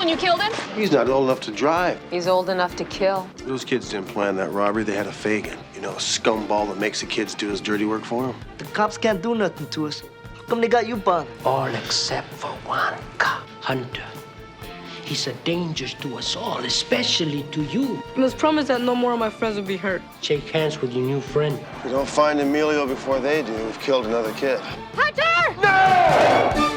when you killed him? He's not old enough to drive. He's old enough to kill. Those kids didn't plan that robbery. They had a Fagin. You know, a scumball that makes the kids do his dirty work for him. The cops can't do nothing to us. How come they got you bothered? All except for one cop, Hunter. He's a danger to us all, especially to you. Let's promise that no more of my friends will be hurt. Shake hands with your new friend. If we don't find Emilio before they do, we've killed another kid. Hunter! No!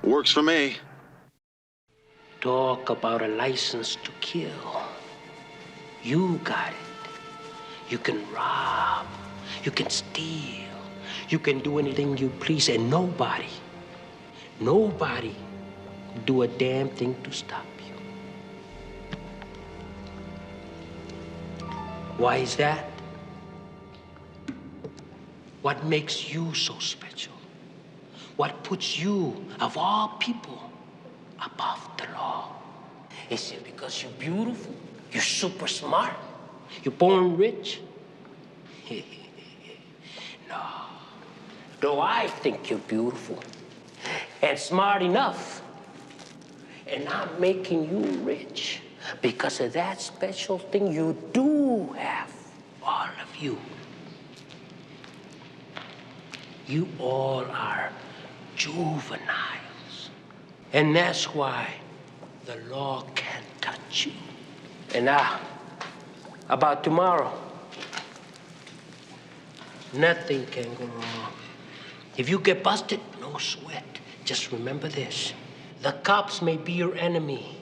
Works for me. Talk about a license to kill. You got it. You can rob. You can steal. You can do anything you please, and nobody do a damn thing to stop you. Why is that? What makes you so special? What puts you, of all people, above the law? Is it because you're beautiful? You're super smart? You're born rich? No. Though I think you're beautiful and smart enough, and I'm making you rich because of that special thing you do have, all of you. You all are juveniles. And that's why the law can't touch you. And now, about tomorrow, nothing can go wrong. If you get busted, no sweat. Just remember this. The cops may be your enemy,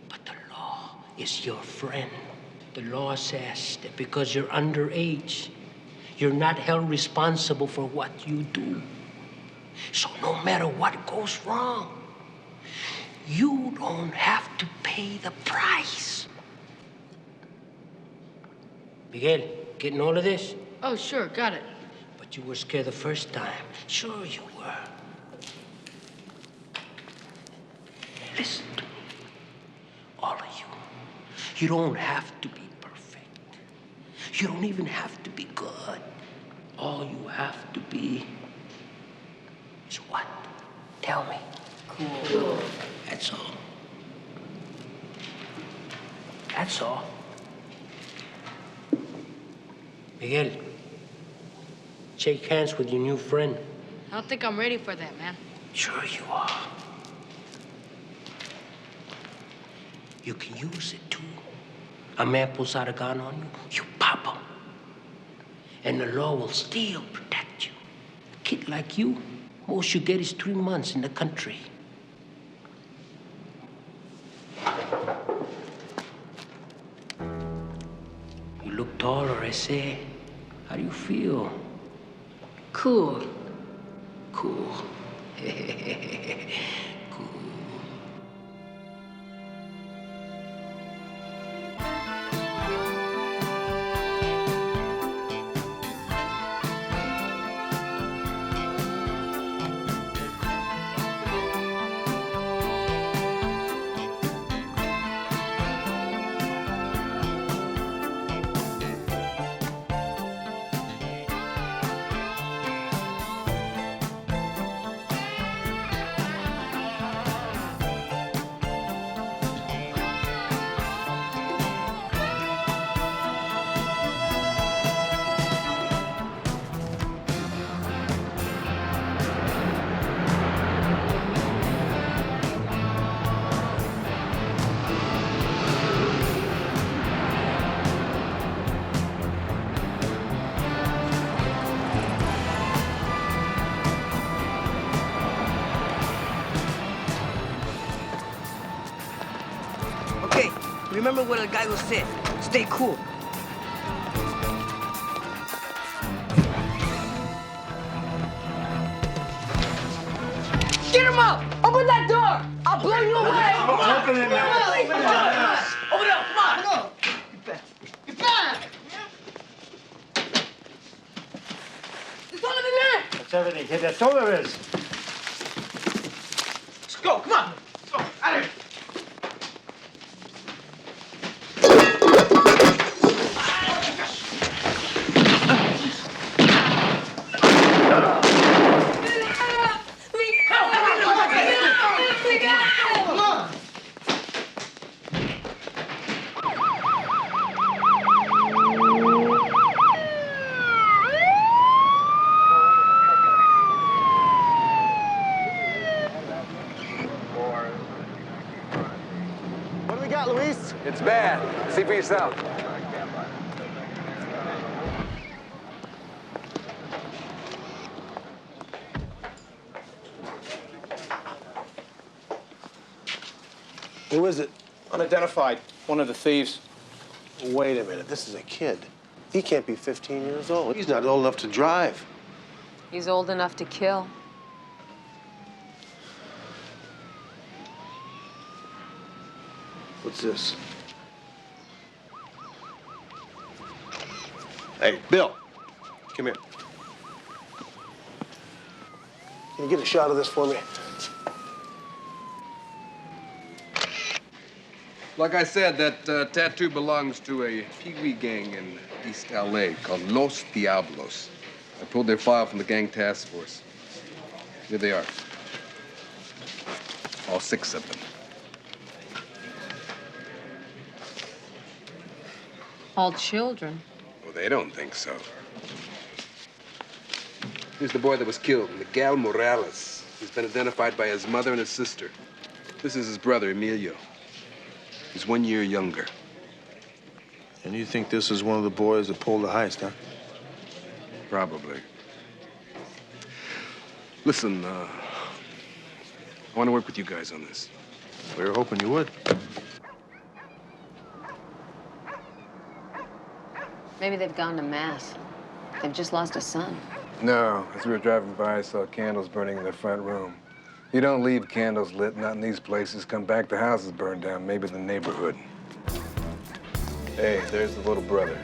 but the law is your friend. The law says that because you're underage, you're not held responsible for what you do. So no matter what goes wrong, you don't have to pay the price. Miguel, getting all of this? Oh, sure, got it. But you were scared the first time. Sure you were. Listen to me, all of you. You don't have to be perfect. You don't even have to be good. All you have to be is what? Tell me. Cool. That's all. That's all. Miguel, shake hands with your new friend. I don't think I'm ready for that, man. Sure you are. You can use it too. A man pulls out a gun on you, you pop him. And the law will still protect you. A kid like you, most you get is 3 months in the country. You look taller, I say. How do you feel? Cool. Cool. Remember what El Gallo said. Stay cool. Get him up! Open that door! I'll blow you away! Open it now. Open it up, come on. Get back. Get back! There's all in there! That's everything, kid. That's all there is. Let's go, come on. Let's go, out of here. What do we got, Luis? It's bad. See for yourself. Who is it? Unidentified. One of the thieves. Wait a minute, this is a kid. He can't be 15 years old. He's not old enough to drive. He's old enough to kill. What's this? Hey, Bill, come here. Can you get a shot of this for me? Like I said, that tattoo belongs to a Pee-wee gang in East LA called Los Diablos. I pulled their file from the gang task force. Here they are. All 6 of them. All children. Well, they don't think so. Here's the boy that was killed, Miguel Morales. He's been identified by his mother and his sister. This is his brother, Emilio. He's 1 year younger. And you think this is one of the boys that pulled the heist, huh? Probably. Listen, I want to work with you guys on this. We were hoping you would. Maybe they've gone to mass. They've just lost a son. No, as we were driving by, I saw candles burning in the front room. You don't leave candles lit, not in these places. Come back, the house is burned down, maybe the neighborhood. Hey, there's the little brother.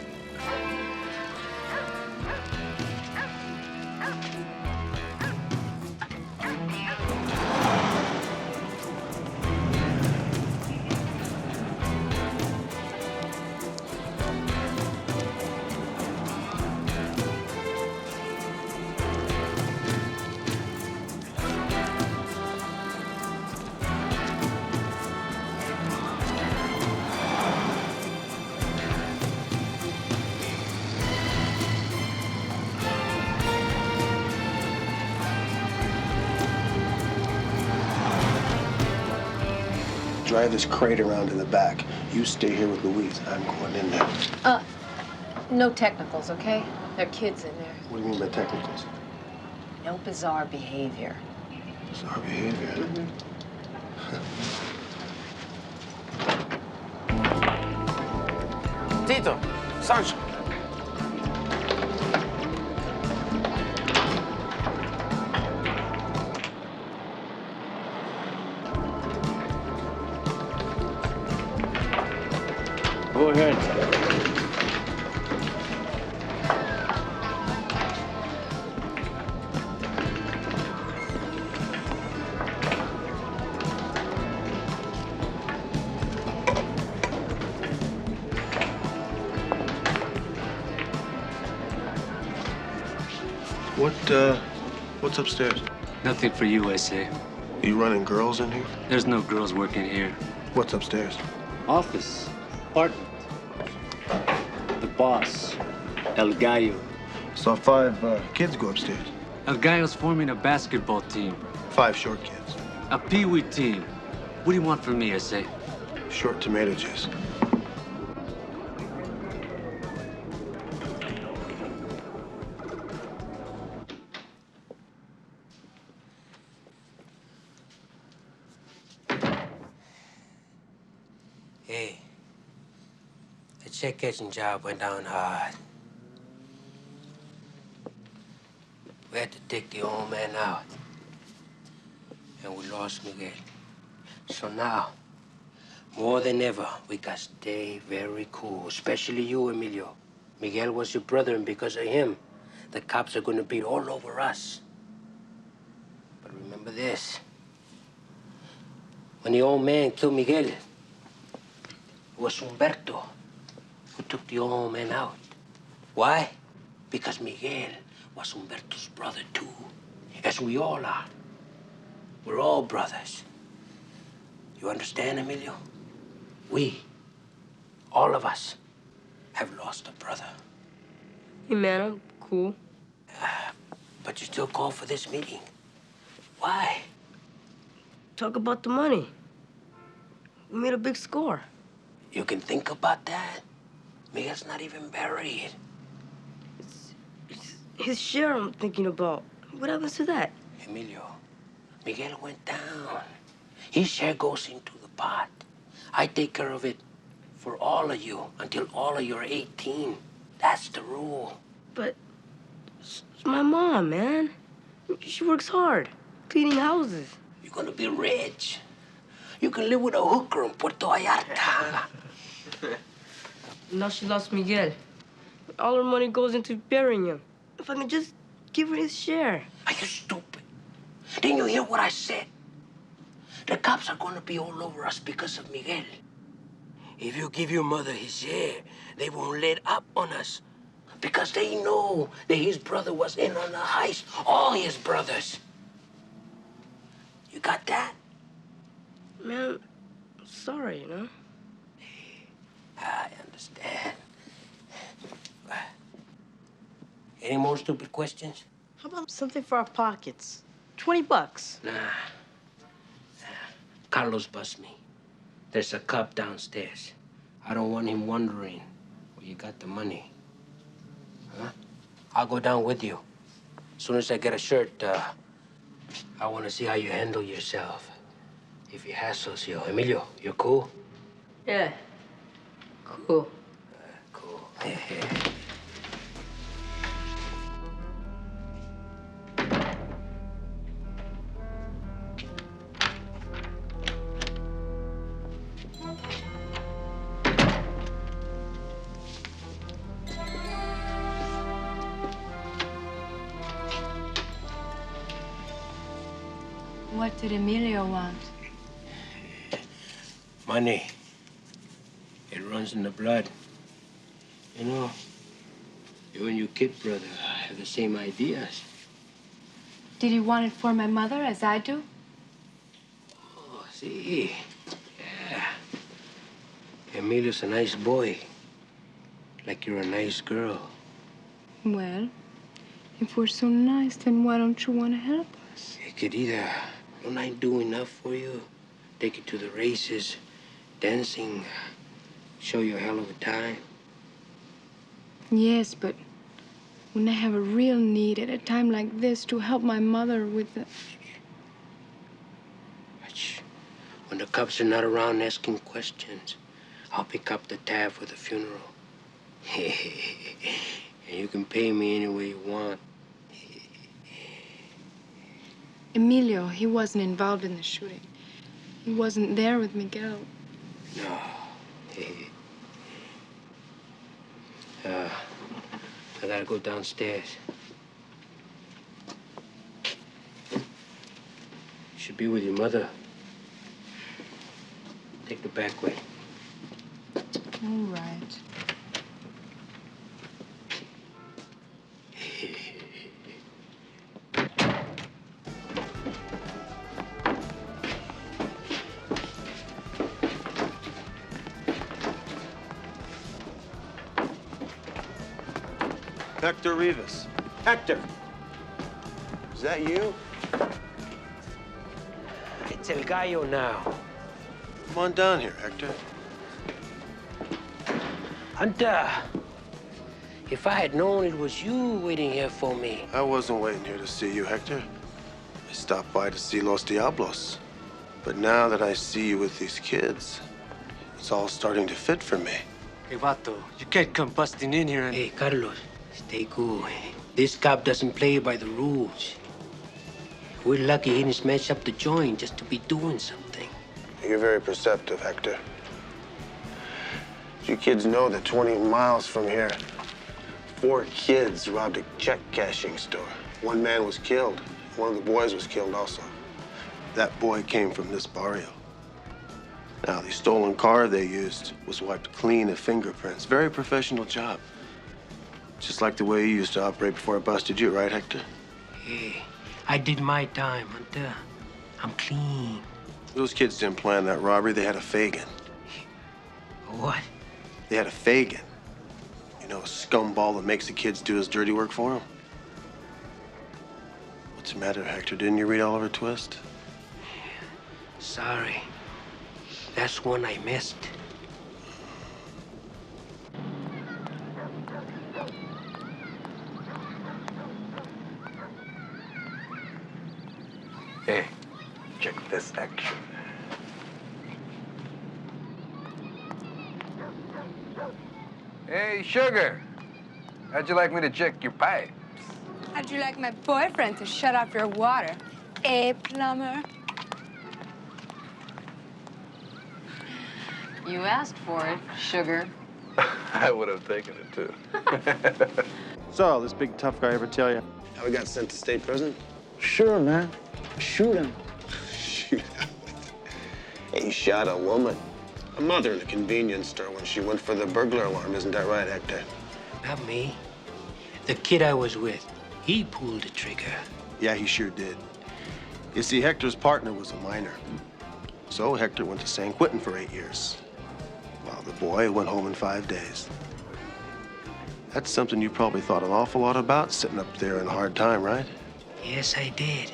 Drive this crate around in the back. You stay here with Louise. I'm going in there. No technicals, okay? There are kids in there. What do you mean by technicals? No bizarre behavior. Bizarre behavior. Tito, Sancho. Go ahead. What's upstairs? Nothing for you, I say. You running girls in here? There's no girls working here. What's upstairs? Office, apartment. The boss, El Gallo. Saw 5 kids go upstairs. El Gallo's forming a basketball team. 5 short kids. A pee-wee team. What do you want from me, I say? Short tomato juice. Hey, check cashing job went down hard. We had to take the old man out. And we lost Miguel. So now, more than ever, we got to stay very cool, especially you, Emilio. Miguel was your brother, and because of him, the cops are going to be all over us. But remember this. When the old man killed Miguel, it was Humberto who took the old man out. Why? Because Miguel was Humberto's brother, too, as we all are. We're all brothers. You understand, Emilio? We, all of us, have lost a brother. Hey, man, I'm cool. But you still call for this meeting. Why? Talk about the money. We made a big score. You can think about that. Miguel's not even buried. It's his share I'm thinking about. What happens to that? Emilio, Miguel went down. His share goes into the pot. I take care of it for all of you until all of you are 18. That's the rule. But it's my mom, man. She works hard, cleaning houses. You're gonna be rich. You can live with a hooker in Puerto Vallarta. Now she lost Miguel. All her money goes into burying him. If I can just give her his share. Are you stupid? Didn't you hear what I said? The cops are gonna be all over us because of Miguel. If you give your mother his share, they won't let up on us. Because they know that his brother was in on the heist. All his brothers. You got that? Man, I'm sorry, you know? I understand. Any more stupid questions? How about something for our pockets? $20. Nah. Carlos buzzed me. There's a cop downstairs. I don't want him wondering where you got the money. Huh? I'll go down with you. As soon as I get a shirt, I want to see how you handle yourself. If he hassles you. Emilio, you're cool? Yeah. Cool. Cool. What did Emilio want? Money. It runs in the blood. You know, you and your kid brother have the same ideas. Did he want it for my mother, as I do? Oh, see. Yeah. Emilio's a nice boy. Like you're a nice girl. Well, if we're so nice, then why don't you want to help us? Hey, querida, don't I do enough for you? Take you to the races, dancing, show you a hell of a time. Yes, but when I have a real need at a time like this to help my mother with the... Shh. When the cops are not around asking questions, I'll pick up the tab for the funeral. And you can pay me any way you want. Emilio, he wasn't involved in the shooting. He wasn't there with Miguel. No. I gotta go downstairs. You should be with your mother. Take the back way. All right. Hector Rivas. Hector! Is that you? It's El Gallo now. Come on down here, Hector. Hunter, if I had known it was you waiting here for me. I wasn't waiting here to see you, Hector. I stopped by to see Los Diablos. But now that I see you with these kids, it's all starting to fit for me. Hey, Vato, you can't come busting in here and... Hey, Carlos, stay cool. This cop doesn't play by the rules. We're lucky he didn't smash up the joint just to be doing something. You're very perceptive, Hector. You kids know that 20 miles from here, 4 kids robbed a check cashing store. 1 man was killed. One of the boys was killed also. That boy came from this barrio. Now, the stolen car they used was wiped clean of fingerprints. Very professional job. Just like the way you used to operate before I busted you, right, Hector? Hey, I did my time, Hunter. I'm clean. Those kids didn't plan that robbery. They had a Fagin. What? They had a Fagin. You know, a scumball that makes the kids do his dirty work for him. What's the matter, Hector? Didn't you read Oliver Twist? Sorry. That's one I missed. Hey, check this action. Hey, Sugar. How'd you like me to check your pipes? How'd you like my boyfriend to shut off your water? Plumber? You asked for it, sugar. I would have taken it, too. So, this big tough guy ever tell you? How we got sent to state prison? Sure, man. Shoot him. Shoot. He shot a woman. A mother in a convenience store when she went for the burglar alarm. Isn't that right, Hector? Not me. The kid I was with, he pulled the trigger. Yeah, he sure did. You see, Hector's partner was a minor. So Hector went to San Quentin for 8 years, while the boy went home in 5 days. That's something you probably thought an awful lot about, sitting up there in a hard time, right? Yes, I did.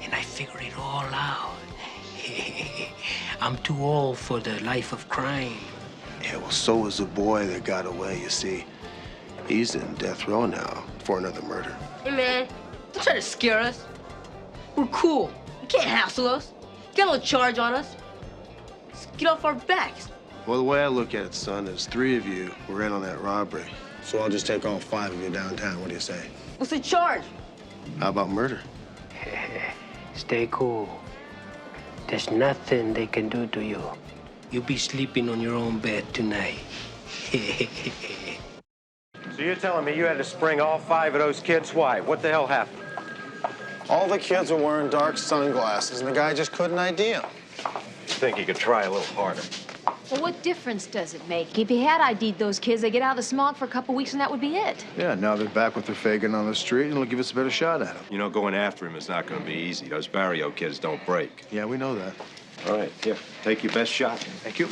And I figured it all out. I'm too old for the life of crime. Yeah, well, so was the boy that got away, you see. He's in death row now for another murder. Hey, man, don't try to scare us. We're cool. You can't hassle us. Get no charge on us. Just get off our backs. Well, the way I look at it, son, is 3 of you were in on that robbery. So I'll just take all 5 of you downtown. What do you say? What's the charge? How about murder? Stay cool. There's nothing they can do to you. You'll be sleeping on your own bed tonight. So you're telling me you had to spring all 5 of those kids? Why? What the hell happened? All the kids were wearing dark sunglasses, and the guy just couldn't ID them. You think you could try a little harder? Well, what difference does it make? If he had ID'd those kids, they get out of the smog for a couple weeks and that would be it. Yeah, now they're back with their Fagin on the street, and it'll give us a better shot at him. You know, going after him is not going to be easy. Those barrio kids don't break. Yeah, we know that. All right, here, take your best shot. Thank you.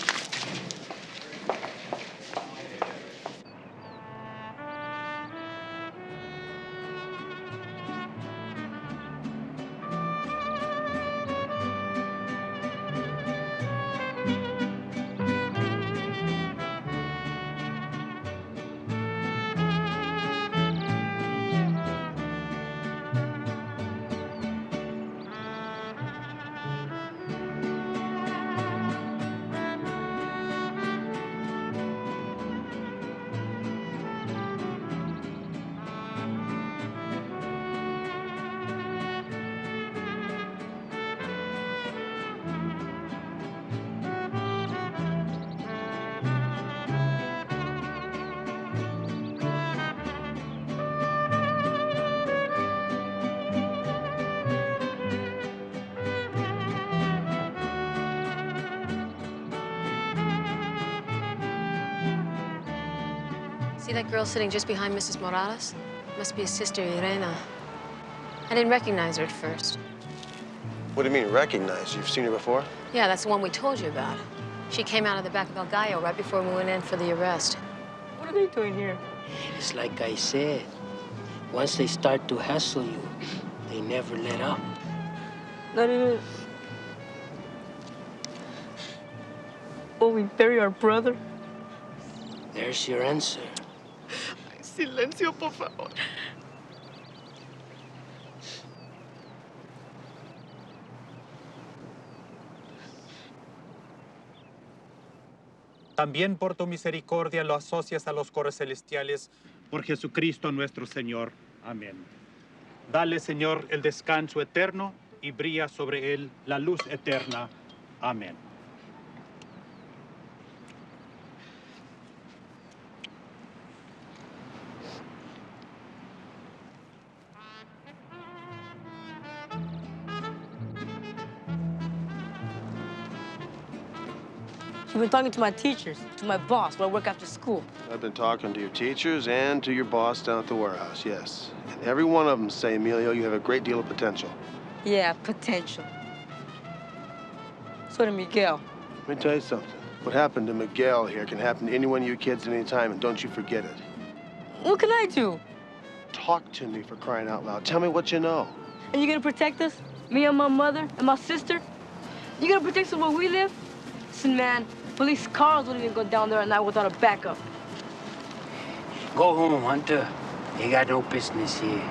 See that girl sitting just behind Mrs. Morales? Must be his sister, Irena. I didn't recognize her at first. What do you mean, recognize? You've seen her before? Yeah, that's the one we told you about. She came out of the back of El Gallo right before we went in for the arrest. What are they doing here? It's like I said. Once they start to hassle you, they never let up. Not even... Will we bury our brother? There's your answer. Silencio, por favor. también por tu misericordia lo asocias a los coros celestiales, por Jesucristo nuestro Señor. Amén. Dale, Señor, el descanso eterno y brilla sobre él la luz eterna. Amén. You've been talking to my teachers, to my boss, where I work after school. I've been talking to your teachers and to your boss down at the warehouse, yes. And every one of them say, Emilio, you have a great deal of potential. Yeah, potential. So did Miguel. Let me tell you something. What happened to Miguel here can happen to any one of you kids at any time, and don't you forget it. What can I do? Talk to me, for crying out loud. Tell me what you know. And you gonna protect us? Me and my mother and my sister? You gonna protect us where we live? Listen, man, police cars wouldn't even go down there at night without a backup. Go home, Hunter. You got no business here.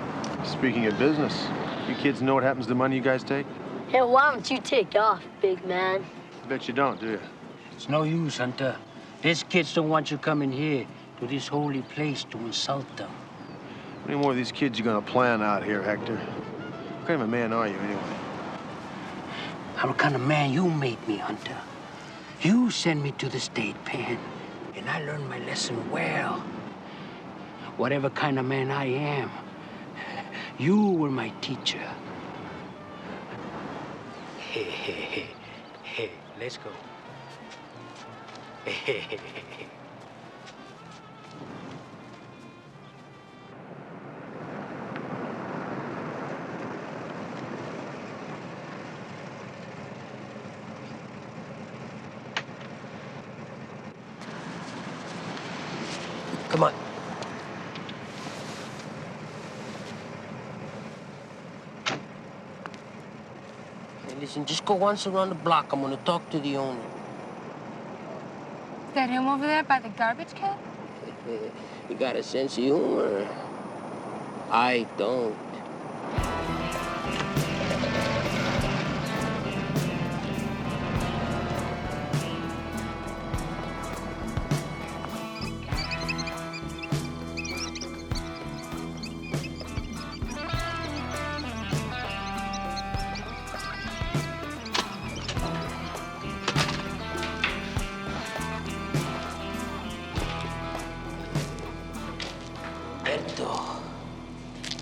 Speaking of business, you kids know what happens to the money you guys take? Hey, why don't you take off, big man? Bet you don't, do you? It's no use, Hunter. These kids don't want you coming here to this holy place to insult them. How many more of these kids you gonna plan out here, Hector? What kind of a man are you, anyway? I'm the kind of man you made me, Hunter. You sent me to the state pen, and I learned my lesson well. Whatever kind of man I am, you were my teacher. Hey, let's go. Come on. Hey, listen, just go once around the block. I'm gonna talk to the owner. Is that him over there by the garbage can? You got a sense of humor. I don't.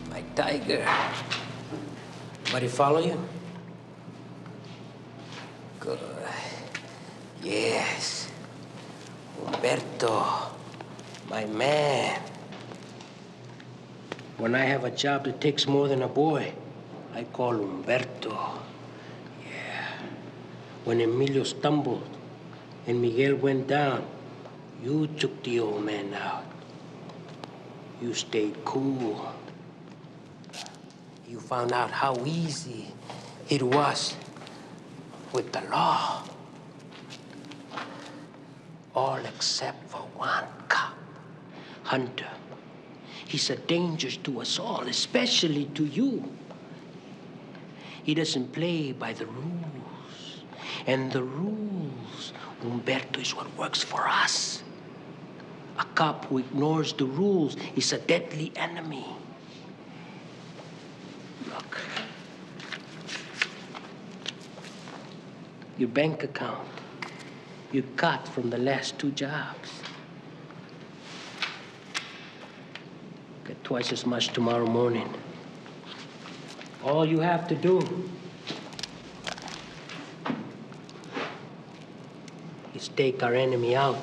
My tiger. Somebody follow you? Good. Yes. Humberto, my man. When I have a job that takes more than a boy, I call Humberto. Yeah. When Emilio stumbled and Miguel went down, you took the old man out. You stayed cool. You found out how easy it was with the law. All except for one cop, Hunter. He's a danger to us all, especially to you. He doesn't play by the rules. And the rules, Humberto, is what works for us. A cop who ignores the rules is a deadly enemy. Look. Your bank account. You cut from the last 2 jobs. Get twice as much tomorrow morning. All you have to do is take our enemy out.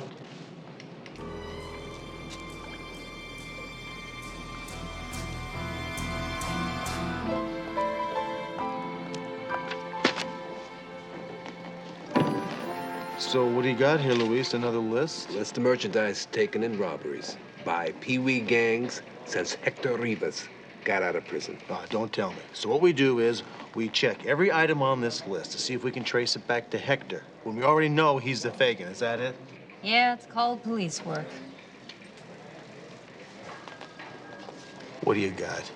So what do you got here, Luis? Another list? List of merchandise taken in robberies by Pee-wee gangs since Hector Rivas got out of prison. Don't tell me. So what we do is we check every item on this list to see if we can trace it back to Hector, when we already know he's the Fagin. Is that it? Yeah, it's called police work. What do you got?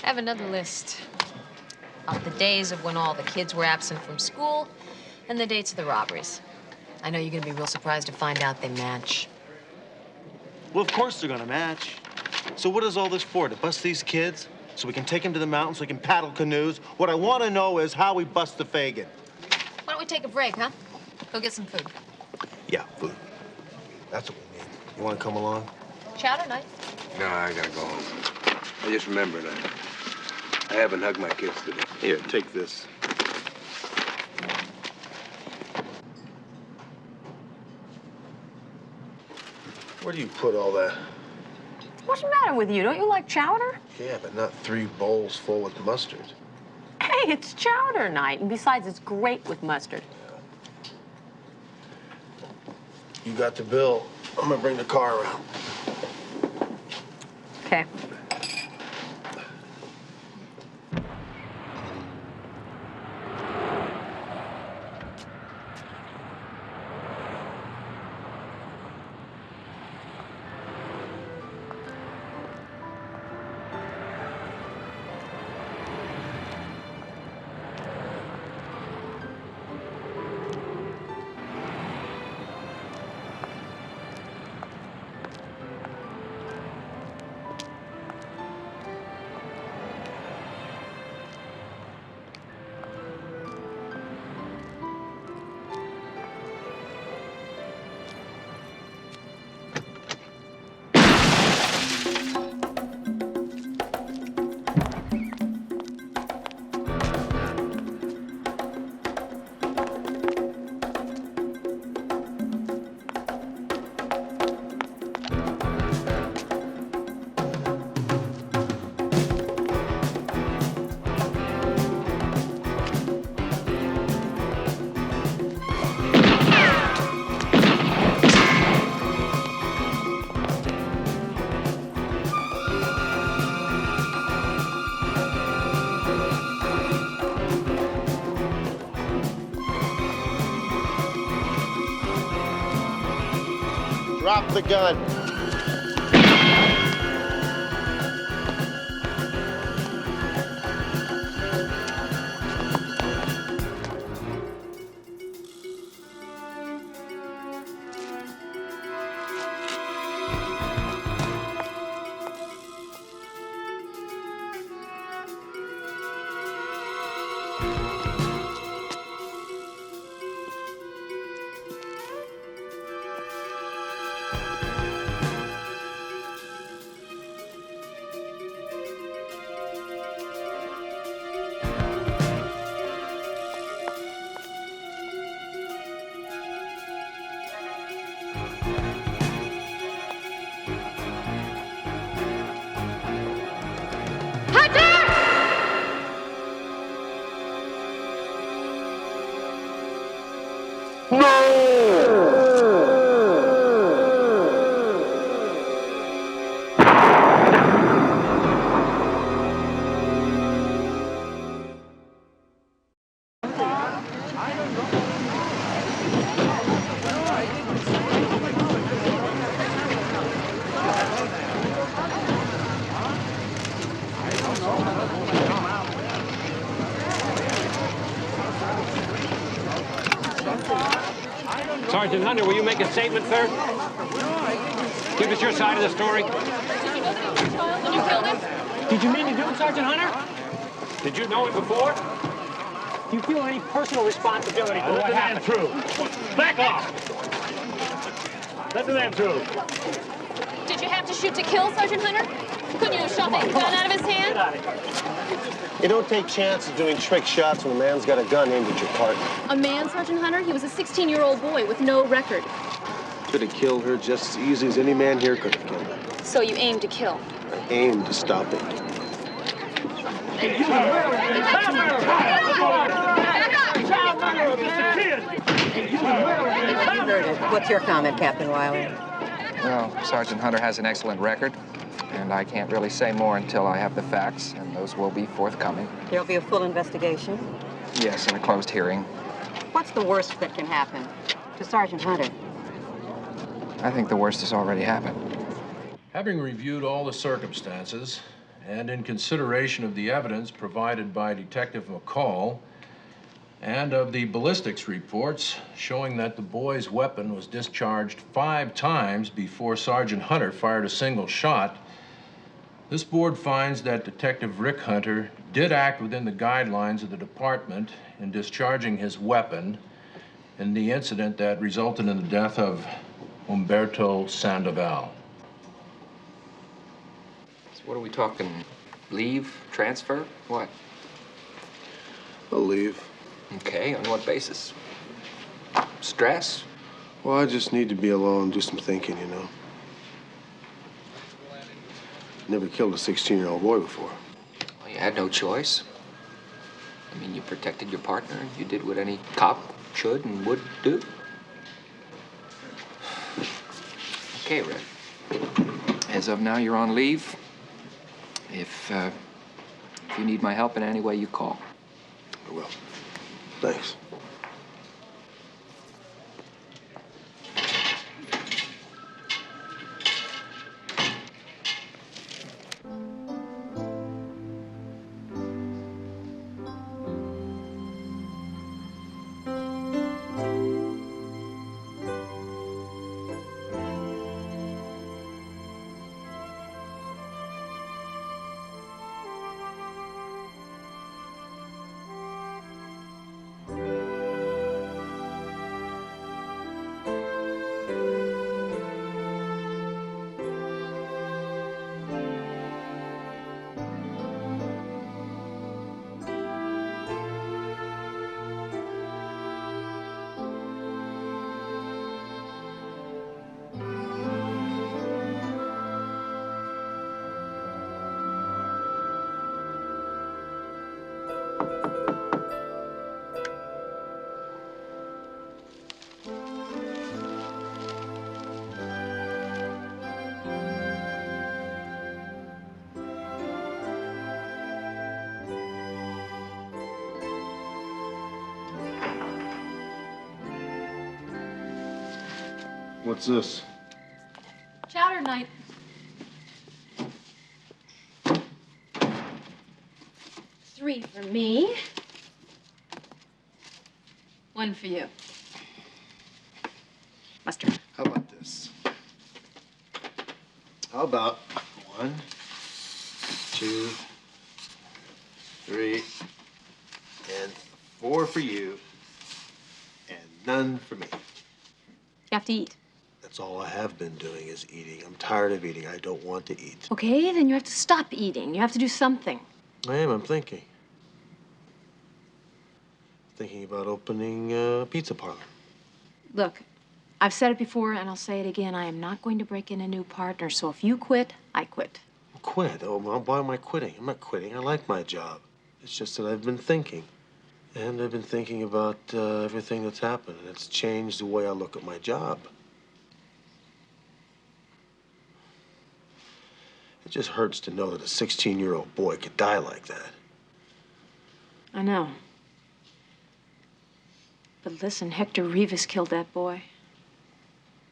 I have another list of the days of when all the kids were absent from school and the dates of the robberies. I know you're gonna be real surprised to find out they match. Well, of course they're gonna match. So what is all this for? To bust these kids? So we can take them to the mountains, so we can paddle canoes? What I want to know is how we bust the Fagin. Why don't we take a break, huh? Go get some food. Yeah, food. That's what we need. You want to come along? Chowder night. No, I gotta go home. I just remembered I haven't hugged my kids today. Here, take this. Where do you put all that? What's the matter with you? Don't you like chowder? Yeah, but not 3 bowls full with mustard. Hey, it's chowder night, and besides, it's great with mustard. You got the bill. I'm gonna bring the car around. Okay. Drop the gun. Sergeant Hunter, will you make a statement, sir? Give us your side of the story. Did you know that he was a child when you killed him? Did you mean to do it, Sergeant Hunter? Did you know him before? Do you feel any personal responsibility for what happened? Let the man through. Back off. Let the man through. Did you have to shoot to kill, Sergeant Hunter? Couldn't you have shot that gun out of his hand? You don't take chances doing trick shots when a man's got a gun aimed at your partner. A man, Sergeant Hunter? He was a 16-year-old boy with no record. Could have killed her just as easy as any man here could have killed her. So you aimed to kill? I aimed to stop it. What's your comment, Captain Wiley? Well, Sergeant Hunter has an excellent record, and I can't really say more until I have the facts, and those will be forthcoming. There'll be a full investigation? Yes, in a closed hearing. What's the worst that can happen to Sergeant Hunter? I think the worst has already happened. Having reviewed all the circumstances, and in consideration of the evidence provided by Detective McCall, and of the ballistics reports showing that the boy's weapon was discharged 5 times before Sergeant Hunter fired a single shot, this board finds that Detective Rick Hunter did act within the guidelines of the department in discharging his weapon in the incident that resulted in the death of Umberto Sandoval. So what are we talking? Leave? Transfer? What? I'll leave. Okay, on what basis? Stress? Well, I just need to be alone, do some thinking, you know. Never killed a 16-year-old boy before. Well, you had no choice. I mean, you protected your partner. You did what any cop should and would do. Okay, Rick. As of now, you're on leave. If you need my help in any way, you call. I will. Thanks. What's this? Chowder night. Three for me. One for you. Mustard. How about this? How about 1, 2, 3, and 4 for you, and none for me. You have to eat. That's all I have been doing is eating. I'm tired of eating. I don't want to eat. Okay, then you have to stop eating. You have to do something. I am. I'm thinking. Thinking about opening a pizza parlor. Look, I've said it before and I'll say it again. I am not going to break in a new partner, so if you quit, I quit. Quit? Oh, Mom, why am I quitting? I'm not quitting. I like my job. It's just that I've been thinking. And I've been thinking about everything that's happened, and it's changed the way I look at my job. It just hurts to know that a 16-year-old boy could die like that. I know. But listen, Hector Rivas killed that boy.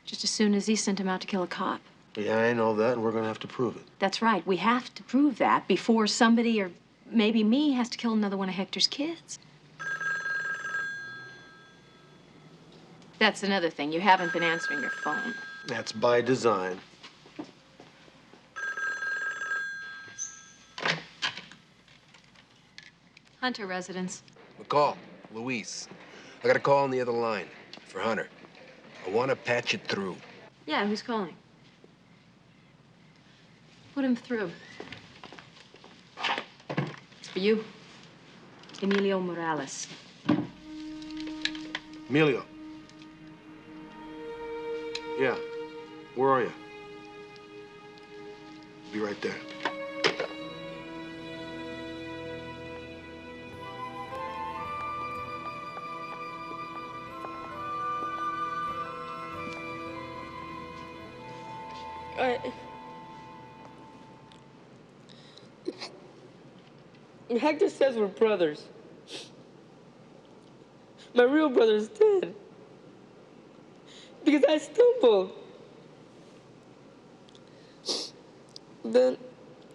Just as soon as he sent him out to kill a cop. Yeah, I know that, and we're going to have to prove it. That's right. We have to prove that before somebody, or maybe me, has to kill another one of Hector's kids. That's another thing. You haven't been answering your phone. That's by design. Hunter residence. McCall, Luis. I got a call on the other line for Hunter. I want to patch it through. Yeah, who's calling? Put him through. It's for you. Emilio Morales. Emilio. Yeah. Where are you? Be right there. Hector says we're brothers. My real brother's dead. Because I stumbled. Then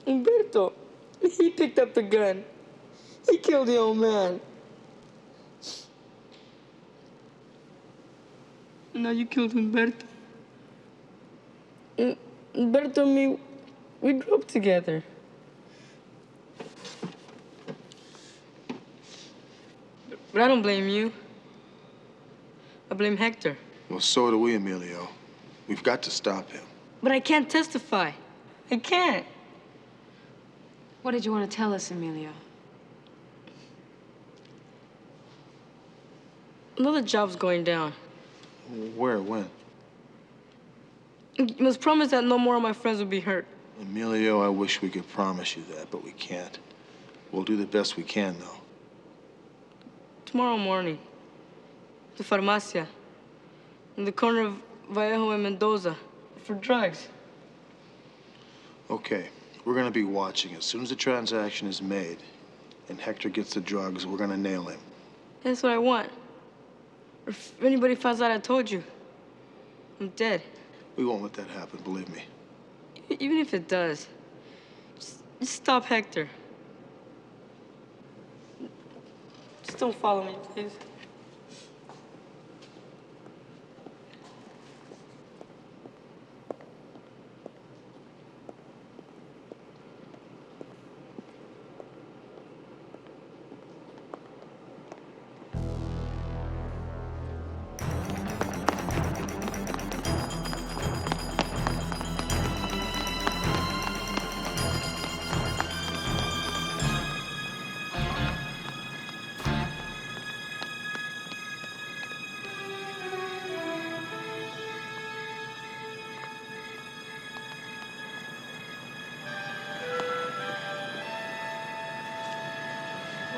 Umberto, he picked up the gun. He killed the old man. Now you killed Humberto. Humberto and me, we grew up together. But I don't blame you. I blame Hector. Well, so do we, Emilio. We've got to stop him. But I can't testify. I can't. What did you want to tell us, Emilio? Another job's going down. Where? When? You must promise that no more of my friends will be hurt. Emilio, I wish we could promise you that, but we can't. We'll do the best we can, though. Tomorrow morning, the farmacia, in the corner of Vallejo and Mendoza, for drugs. Okay, we're gonna be watching. As soon as the transaction is made and Hector gets the drugs, we're gonna nail him. That's what I want. Or if anybody finds out I told you, I'm dead. We won't let that happen, believe me. Even if it does, just stop Hector. Just don't follow me, please.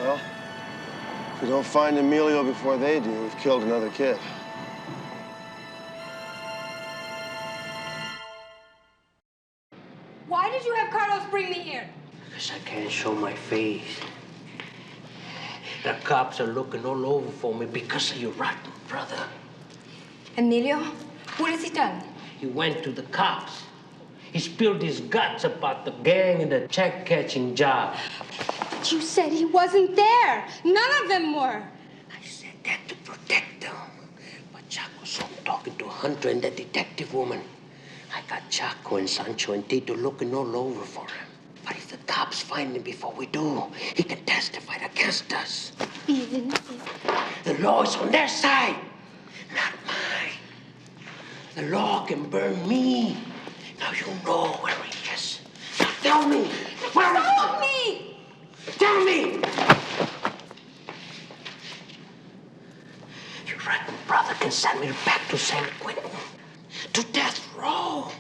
Well, if we don't find Emilio before they do, we've killed another kid. Why did you have Carlos bring me here? Because I can't show my face. The cops are looking all over for me because of your rotten brother. Emilio, what has he done? He went to the cops. He spilled his guts about the gang and the check-catching job. But you said he wasn't there. None of them were. I said that to protect them. But Chaco's home talking to Hunter and the detective woman. I got Chaco and Sancho and Tito looking all over for him. But if the cops find him before we do, he can testify against us. Even if... The law is on their side, not mine. The law can burn me. Now you know where he is. Now tell me. Where is he? Help me! Tell me! Your rotten brother can send me back to San Quentin. To death row.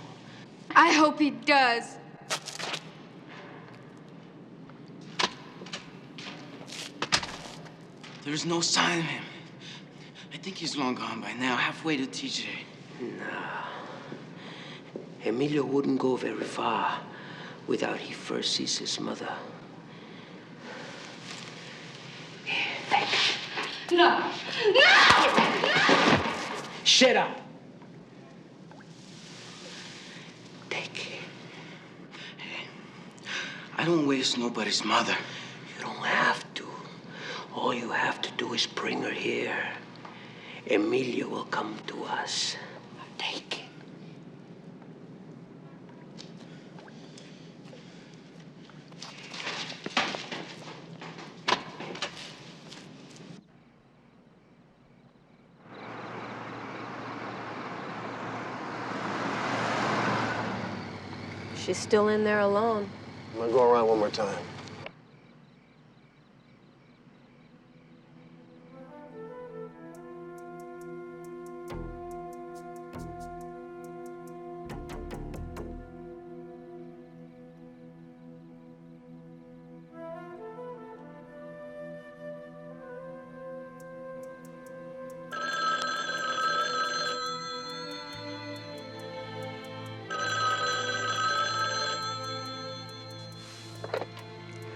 I hope he does. There's no sign of him. I think he's long gone by now, halfway to TJ. No. Emilio wouldn't go very far without he first sees his mother. Here, take it. No! No! Shut up. Take it. Hey, I don't waste nobody's mother. You don't have to. All you have to do is bring her here. Emilio will come to us. Take it. She's still in there alone. I'm gonna go around one more time.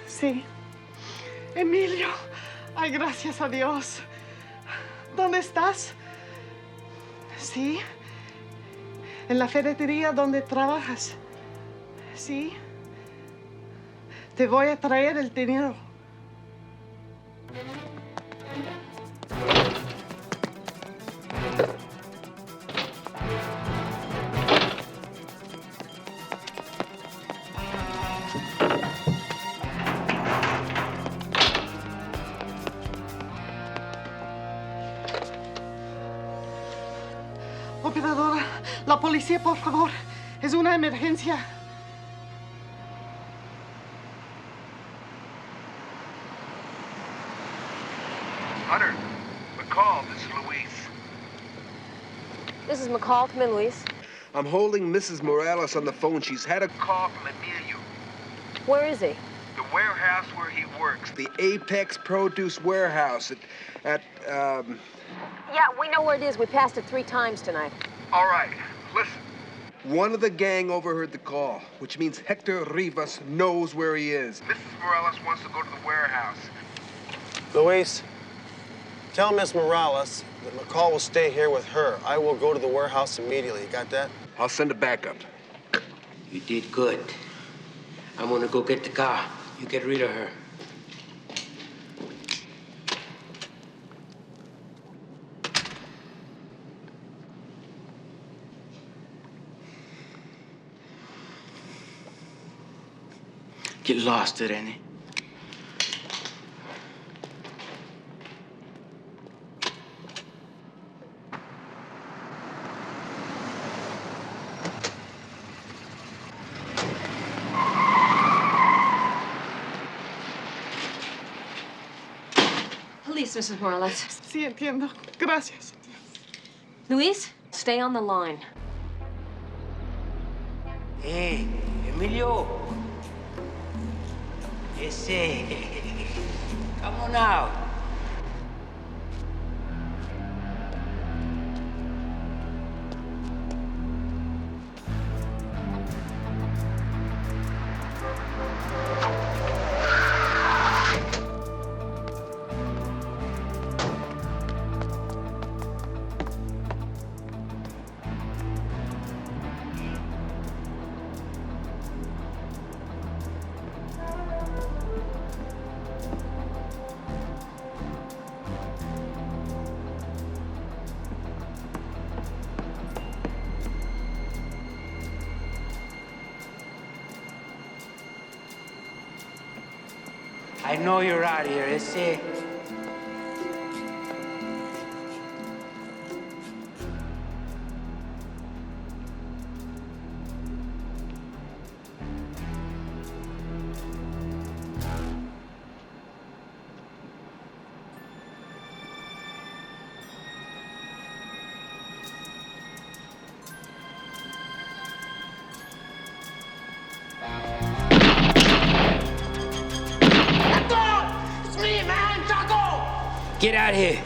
Sí. Emilio. Ay, gracias a Dios. ¿Dónde estás? Sí. En la ferretería donde trabajas. Sí. Te voy a traer el dinero. La policía, por favor. Es una emergencia. Hunter, McCall, this is Luis. This is McCall. Come in, Luis. I'm holding Mrs. Morales on the phone. She's had a call from Emilio. Where is he? The warehouse where he works. The Apex Produce Warehouse at Yeah, we know where it is. We passed it 3 times tonight. All right, listen. One of the gang overheard the call, which means Hector Rivas knows where he is. Mrs. Morales wants to go to the warehouse. Luis, tell Miss Morales that McCall will stay here with her. I will go to the warehouse immediately. You got that? I'll send a backup. You did good. I'm gonna go get the car. You get rid of her. You lost it, ain't it? Police, Mrs. Morales. Sí, entiendo. Gracias. Luis, stay on the line. Hey, Emilio. Ese. Come on out. I know you're out here, ese. Get out of here.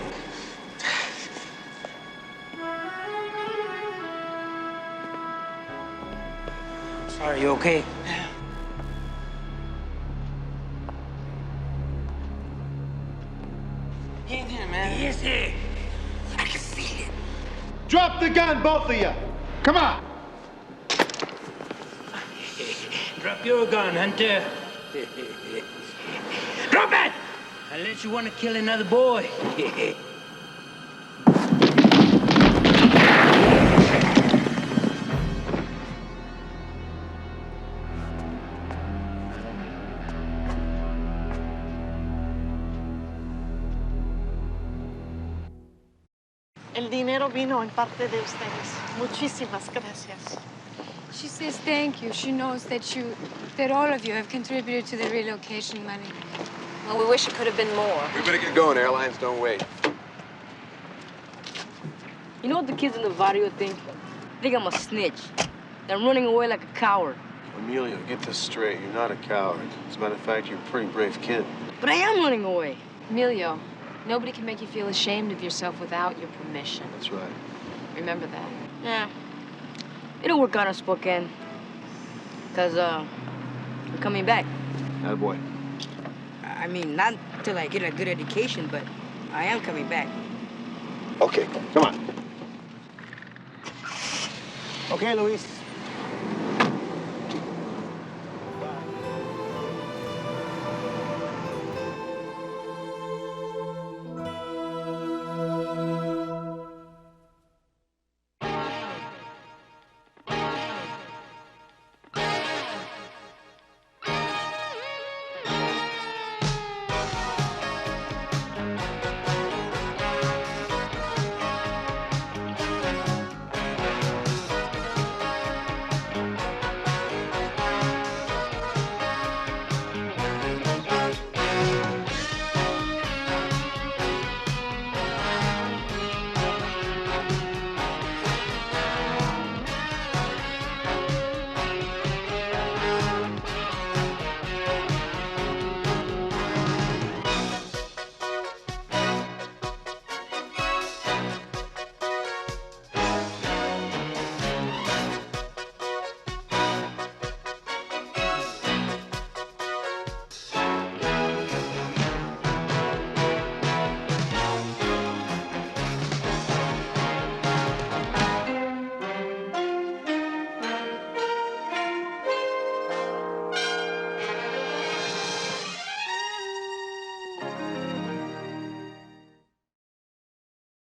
Sorry, you okay? He ain't doing it, man. Yes, sir. I can feel it. Drop the gun, both of you. Come on. Drop your gun, Hunter. Drop it! Unless you want to kill another boy. El dinero vino en parte de ustedes. Muchísimas gracias. She says thank you. She knows that all of you have contributed to the relocation money. Well, we wish it could have been more. We better get going. Airlines don't wait. You know what the kids in the barrio think? They think I'm a snitch. That I'm running away like a coward. Emilio, get this straight. You're not a coward. As a matter of fact, you're a pretty brave kid. But I am running away. Emilio, nobody can make you feel ashamed of yourself without your permission. That's right. Remember that. Yeah. It'll work out in Spokane. Because, I'm coming back. Attaboy. I mean, not till I get a good education, but I am coming back. Okay, come on. Okay, Luis.